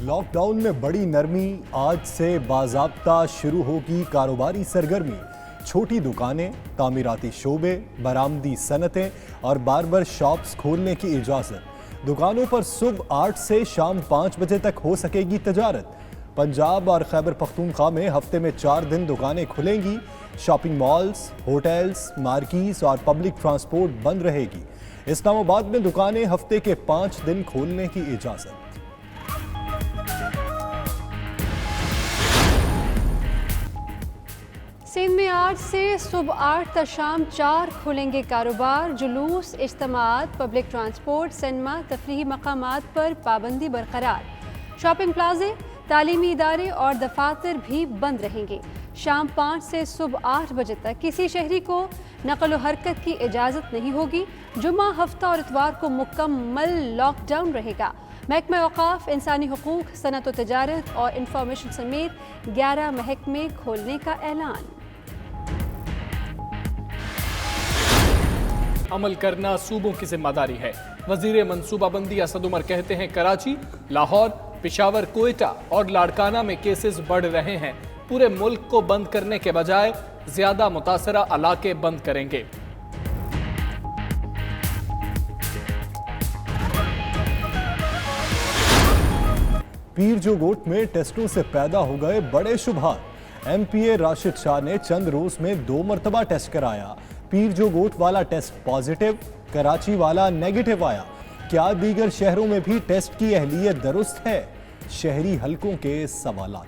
Lock down میں بڑی نرمی، آج سے باضابطہ شروع ہوگی کاروباری سرگرمی۔ چھوٹی دکانیں، تعمیراتی شعبے، برآمدی صنعتیں اور باربر شاپس کھولنے کی اجازت۔ دکانوں پر صبح 8 سے شام 5 بجے تک ہو سکے گی تجارت۔ پنجاب اور خیبر پختونخوا میں ہفتے میں 4 دن دکانیں کھلیں گی۔ شاپنگ مالز، ہوٹلز، مارکیز اور پبلک ٹرانسپورٹ بند رہے گی۔ اسلام آباد میں دکانیں ہفتے کے 5 دن کھولنے کی اجازت۔ سندھ میں آج سے صبح 8 تا شام 4 کھلیں گے کاروبار۔ جلوس، اجتماعات، پبلک ٹرانسپورٹ، سینما، تفریحی مقامات پر پابندی برقرار۔ شاپنگ پلازے، تعلیمی ادارے اور دفاتر بھی بند رہیں گے۔ شام 5 سے صبح 8 بجے تک کسی شہری کو نقل و حرکت کی اجازت نہیں ہوگی۔ جمعہ، ہفتہ اور اتوار کو مکمل لاک ڈاؤن رہے گا۔ محکمہ اوقاف، انسانی حقوق، صنعت و تجارت اور انفارمیشن سمیت 11 محکمے کھولنے کا اعلان۔ عمل کرنا صوبوں کی ذمہ داری ہے۔ وزیر منصوبہ بندی اسد عمر کہتے ہیں کراچی، لاہور، پشاور، کوئٹہ اور لاڑکانہ میں کیسز بڑھ رہے ہیں۔ پورے ملک کو بند کرنے کے بجائے زیادہ متاثرہ علاقے بند کریں گے۔ پیر جو گوٹ میں ٹیسٹوں سے پیدا ہو گئے بڑے شبہات۔ ایم پی اے راشد شاہ نے چند روز میں 2 مرتبہ ٹیسٹ کرایا۔ پیر جو گوٹ والا ٹیسٹ پازیٹیو، کراچی والا نیگیٹو آیا۔ کیا دیگر شہروں میں بھی ٹیسٹ کی اہلیت درست ہے؟ شہری حلقوں کے سوالات۔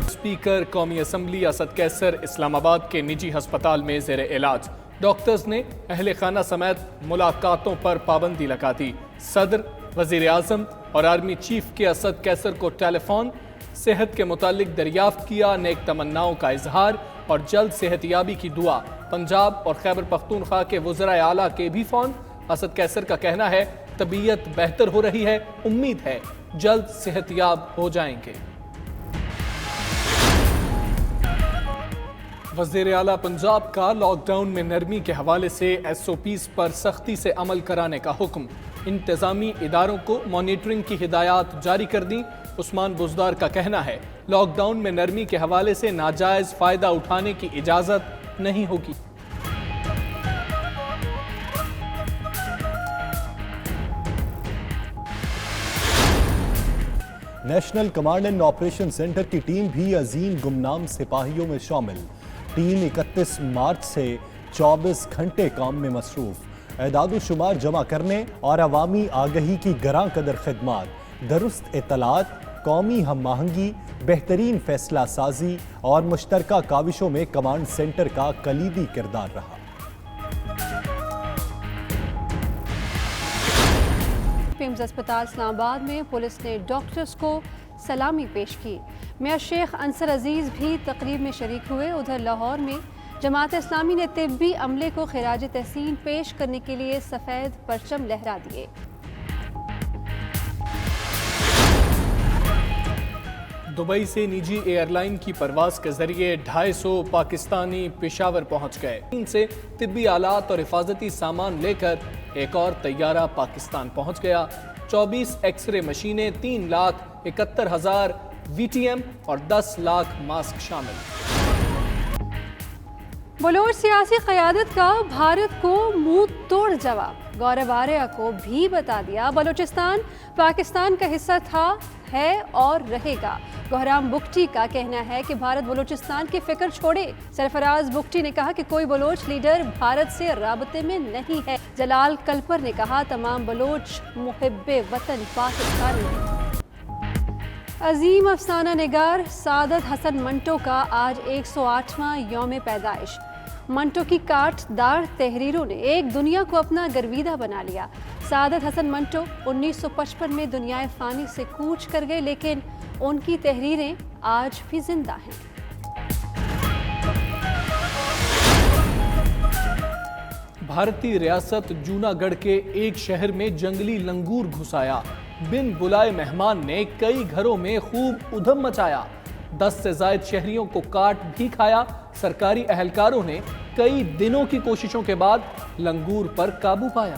اسپیکر قومی اسمبلی اسد کیسر اسلام آباد کے نجی ہسپتال میں زیر علاج۔ ڈاکٹرز نے اہل خانہ سمیت ملاقاتوں پر پابندی لگا دی۔ صدر، وزیر اعظم اور آرمی چیف کے اسد کیسر کو ٹیلی فون، صحت کے متعلق دریافت کیا، نیک تمناؤں کا اظہار اور جلد صحت یابی کی دعا۔ پنجاب اور خیبر پختونخوا کے وزرائے اعلیٰ کے بھی فون۔ اسد کیسر کا کہنا ہے طبیعت بہتر ہو رہی ہے، امید ہے جلد صحت یاب ہو جائیں گے۔ وزیر اعلیٰ پنجاب کا لاک ڈاؤن میں نرمی کے حوالے سے ایس او پیز پر سختی سے عمل کرانے کا حکم۔ انتظامی اداروں کو مانیٹرنگ کی ہدایات جاری کر دیں۔ عثمان بزدار کا کہنا ہے لاک ڈاؤن میں نرمی کے حوالے سے ناجائز فائدہ اٹھانے کی اجازت نہیں ہوگی۔ National command and operation centre کی ٹیم بھی عظیم گمنام سپاہیوں میں شامل۔ ٹیم 31 مارچ سے 24 گھنٹے کام میں مصروف۔ اعداد و شمار جمع کرنے اور عوامی آگہی کی گراں قدر خدمات، درست اطلاعات، قومی ہم آہنگی، بہترین فیصلہ سازی اور مشترکہ کاوشوں میں کمانڈ سینٹر کا کلیدی کردار رہا۔ پیمز اسپتال اسلام آباد میں پولیس نے ڈاکٹرز کو سلامی پیش کی۔ میاں شیخ انصر عزیز بھی تقریب میں شریک ہوئے۔ ادھر لاہور میں جماعت اسلامی نے طبی عملے کو خراج تحسین پیش کرنے کے لیے سفید پرچم لہرا دیے۔ دبئی سے نجی ایئر لائن کی پرواز کے ذریعے 250 پاکستانی پشاور پہنچ گئے۔ چین سے طبی آلات اور حفاظتی سامان لے کر ایک اور طیارہ پاکستان پہنچ گیا۔ 24 ایکس رے مشینیں، 3,71,000 وی ٹی ایم اور 10 لاکھ ماسک شامل۔ بلوچ سیاسی قیادت کا بھارت کو منہ توڑ جواب۔ گورو آریہ کو بھی بتا دیا بلوچستان پاکستان کا حصہ تھا، ہے اور رہے گا۔ گہرام بگٹی کا کہنا ہے کہ بھارت بلوچستان کی فکر چھوڑے۔ سرفراز بگٹی نے کہا کہ کوئی بلوچ لیڈر بھارت سے رابطے میں نہیں ہے۔ جلال کلپر نے کہا تمام بلوچ محب وطن پاکستانی ہیں۔ عظیم افسانہ نگار سعادت حسن منٹو کا آج 108واں یوم پیدائش۔ منٹو کی کاٹ دار تحریروں نے ایک دنیا کو اپنا گرویدہ بنا لیا۔ سعادت حسن منٹو 1955 میں دنیا فانی سے کوچ کر گئے، لیکن ان کی تحریریں آج بھی زندہ ہیں۔ بھارتی ریاست جوناگڑھ کے ایک شہر میں جنگلی لنگور گھس آیا۔ بن بلائے مہمان نے کئی گھروں میں خوب ادھم مچایا۔ 10 سے زائد شہریوں کو کاٹ بھی کھایا۔ سرکاری اہلکاروں نے کئی دنوں کی کوششوں کے بعد لنگور پر قابو پایا۔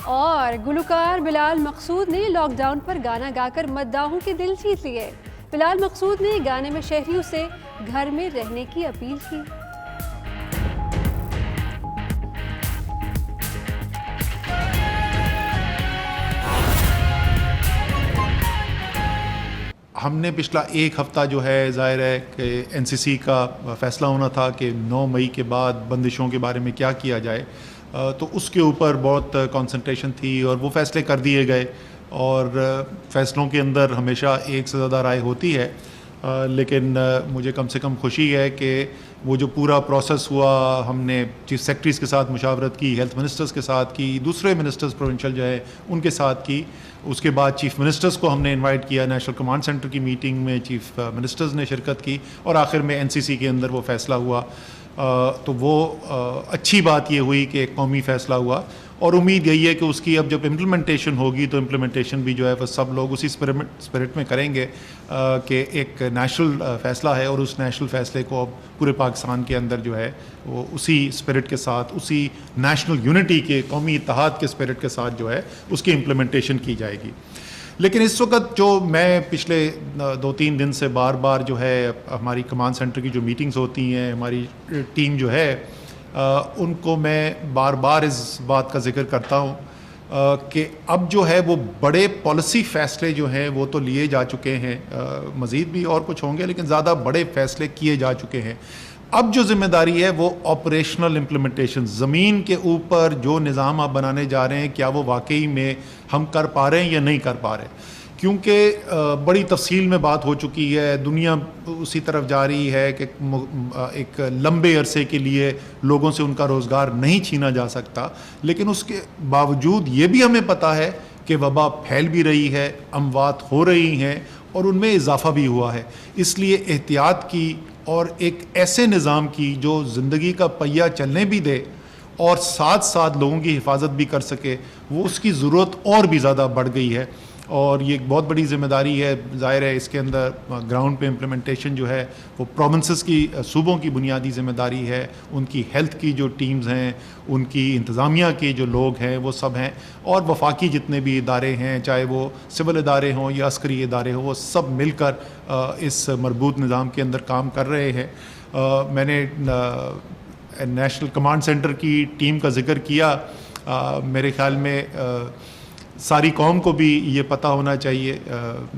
اور گلوکار بلال مقصود نے لاک ڈاؤن پر گانا گا کر مداحوں کے دل جیت لیے۔ بلال مقصود نے گانے میں شہریوں سے گھر میں رہنے کی اپیل کی۔ ہم نے پچھلا ایک ہفتہ جو ہے ظاہر ہے کہ NCC کا فیصلہ ہونا تھا کہ 9 مئی کے بعد بندشوں کے بارے میں کیا کیا جائے، تو اس کے اوپر بہت کنسنٹریشن تھی اور وہ فیصلے کر دیے گئے، اور فیصلوں کے اندر ہمیشہ ایک سے زیادہ رائے ہوتی ہے، لیکن مجھے کم سے کم خوشی ہے کہ وہ جو پورا پروسیس ہوا، ہم نے چیف سیکرٹریز کے ساتھ مشاورت کی، ہیلتھ منسٹرز کے ساتھ کی، دوسرے منسٹرز پروونشل جو ہے ان کے ساتھ کی، اس کے بعد چیف منسٹرز کو ہم نے انوائٹ کیا، نیشنل کمانڈ سینٹر کی میٹنگ میں چیف منسٹرز نے شرکت کی، اور آخر میں NCC کے اندر وہ فیصلہ ہوا۔ تو وہ اچھی بات یہ ہوئی کہ ایک قومی فیصلہ ہوا، اور امید یہی ہے کہ اس کی اب جب امپلیمنٹیشن ہوگی تو امپلیمنٹیشن بھی جو ہے وہ سب لوگ اسی اسپرٹ میں کریں گے کہ ایک نیشنل فیصلہ ہے، اور اس نیشنل فیصلے کو اب پورے پاکستان کے اندر جو ہے وہ اسی اسپرٹ کے ساتھ، اسی نیشنل یونٹی کے، قومی اتحاد کے اسپرٹ کے ساتھ جو ہے اس کی امپلیمنٹیشن کی جائے گی۔ لیکن اس وقت جو میں پچھلے 2-3 دن سے بار بار جو ہے ہماری کمانڈ سینٹر کی جو میٹنگز ہوتی ہیں، ہماری ٹیم جو ہے ان کو میں بار بار اس بات کا ذکر کرتا ہوں کہ اب جو ہے وہ بڑے پالیسی فیصلے جو ہیں وہ تو لیے جا چکے ہیں، مزید بھی اور کچھ ہوں گے، لیکن زیادہ بڑے فیصلے کیے جا چکے ہیں۔ اب جو ذمہ داری ہے وہ آپریشنل امپلیمنٹیشن، زمین کے اوپر جو نظام آپ بنانے جا رہے ہیں کیا وہ واقعی میں ہم کر پا رہے ہیں یا نہیں کر پا رہے، کیونکہ بڑی تفصیل میں بات ہو چکی ہے، دنیا اسی طرف جا رہی ہے کہ ایک لمبے عرصے کے لیے لوگوں سے ان کا روزگار نہیں چھینا جا سکتا، لیکن اس کے باوجود یہ بھی ہمیں پتہ ہے کہ وبا پھیل بھی رہی ہے، اموات ہو رہی ہیں، اور ان میں اضافہ بھی ہوا ہے۔ اس لیے احتیاط کی اور ایک ایسے نظام کی جو زندگی کا پہیہ چلنے بھی دے اور ساتھ ساتھ لوگوں کی حفاظت بھی کر سکے، وہ اس کی ضرورت اور بھی زیادہ بڑھ گئی ہے، اور یہ ایک بہت بڑی ذمہ داری ہے۔ ظاہر ہے اس کے اندر گراؤنڈ پہ امپلیمنٹیشن جو ہے وہ پروونسز کی، صوبوں کی بنیادی ذمہ داری ہے، ان کی ہیلتھ کی جو ٹیمز ہیں، ان کی انتظامیہ کے جو لوگ ہیں وہ سب ہیں، اور وفاقی جتنے بھی ادارے ہیں، چاہے وہ سول ادارے ہوں یا عسکری ادارے ہوں، وہ سب مل کر اس مربوط نظام کے اندر کام کر رہے ہیں۔ میں نے نیشنل کمانڈ سینٹر کی ٹیم کا ذکر کیا، میرے خیال میں ساری قوم کو بھی یہ پتہ ہونا چاہیے،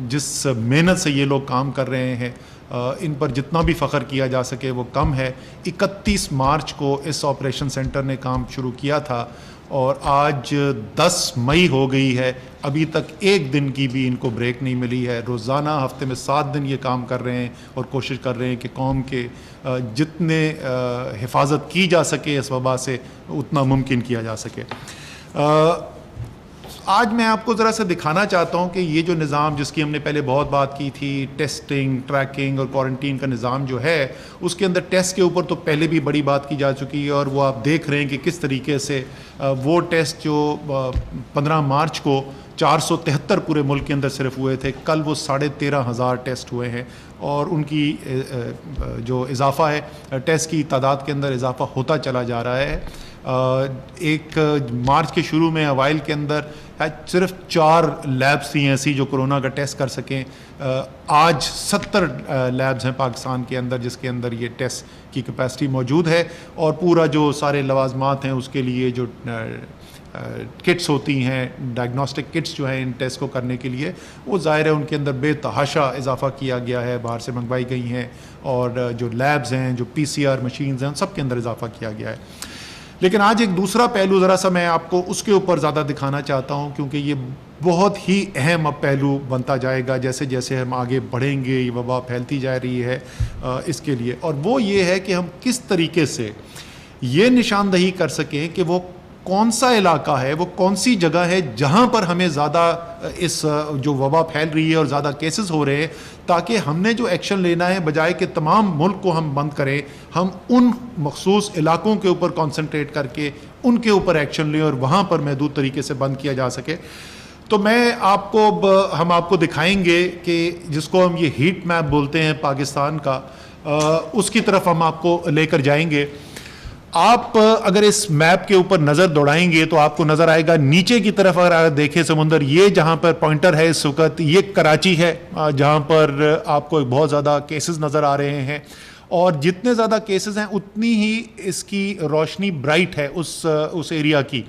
جس محنت سے یہ لوگ کام کر رہے ہیں ان پر جتنا بھی فخر کیا جا سکے وہ کم ہے۔ 31 مارچ کو اس آپریشن سینٹر نے کام شروع کیا تھا، اور آج 10 مئی ہو گئی ہے، ابھی تک ایک دن کی بھی ان کو بریک نہیں ملی ہے۔ روزانہ ہفتے میں 7 دن یہ کام کر رہے ہیں اور کوشش کر رہے ہیں کہ قوم کے جتنے حفاظت کی جا سکے اس وبا سے اتنا ممکن کیا جا سکے۔ آج میں آپ کو ذرا سا دکھانا چاہتا ہوں کہ یہ جو نظام جس کی ہم نے پہلے بہت بات کی تھی، ٹیسٹنگ، ٹریکنگ اور کوارنٹین کا نظام جو ہے، اس کے اندر ٹیسٹ کے اوپر تو پہلے بھی بڑی بات کی جا چکی ہے، اور وہ آپ دیکھ رہے ہیں کہ کس طریقے سے وہ ٹیسٹ جو 15 مارچ کو 473 پورے ملک کے اندر صرف ہوئے تھے، کل وہ 13,500 ٹیسٹ ہوئے ہیں، اور ان کی جو اضافہ ہے ٹیسٹ کی تعداد کے اندر اضافہ ہوتا چلا جا رہا ہے۔ ایک مارچ کے شروع میں اوائل کے اندر صرف 4 لیبس تھیں ایسی جو کرونا کا ٹیسٹ کر سکیں، آج 70 لیبز ہیں پاکستان کے اندر جس کے اندر یہ ٹیسٹ کی کیپیسٹی موجود ہے، اور پورا جو سارے لوازمات ہیں اس کے لیے جو کٹس ہوتی ہیں، ڈائگنوسٹک کٹس جو ہیں ان ٹیسٹ کو کرنے کے لیے، وہ ظاہر ہے ان کے اندر بے تحاشا اضافہ کیا گیا ہے، باہر سے منگوائی گئی ہیں، اور جو لیبز ہیں، جو PCR مشینز ہیں، ان سب کے اندر اضافہ کیا گیا ہے۔ لیکن آج ایک دوسرا پہلو ذرا سا میں آپ کو اس کے اوپر زیادہ دکھانا چاہتا ہوں، کیونکہ یہ بہت ہی اہم اب پہلو بنتا جائے گا جیسے جیسے ہم آگے بڑھیں گے، یہ وبا پھیلتی جا رہی ہے اس کے لیے، اور وہ یہ ہے کہ ہم کس طریقے سے یہ نشاندہی کر سکیں کہ وہ کون سا علاقہ ہے، وہ کون سی جگہ ہے جہاں پر ہمیں زیادہ اس جو وبا پھیل رہی ہے اور زیادہ کیسز ہو رہے ہیں، تاکہ ہم نے جو ایکشن لینا ہے بجائے کہ تمام ملک کو ہم بند کریں، ہم ان مخصوص علاقوں کے اوپر کانسنٹریٹ کر کے ان کے اوپر ایکشن لیں اور وہاں پر محدود طریقے سے بند کیا جا سکے۔ تو میں آپ کو ہم آپ کو دکھائیں گے کہ جس کو ہم یہ ہیٹ میپ بولتے ہیں پاکستان کا، اس کی طرف ہم آپ کو لے کر جائیں گے. آپ اگر اس میپ کے اوپر نظر دوڑائیں گے تو آپ کو نظر آئے گا نیچے کی طرف اگر آپ دیکھیں سمندر، یہ جہاں پر پوائنٹر ہے اس وقت یہ کراچی ہے، جہاں پر آپ کو بہت زیادہ کیسز نظر آ رہے ہیں، اور جتنے زیادہ کیسز ہیں اتنی ہی اس کی روشنی برائٹ ہے اس ایریا کی.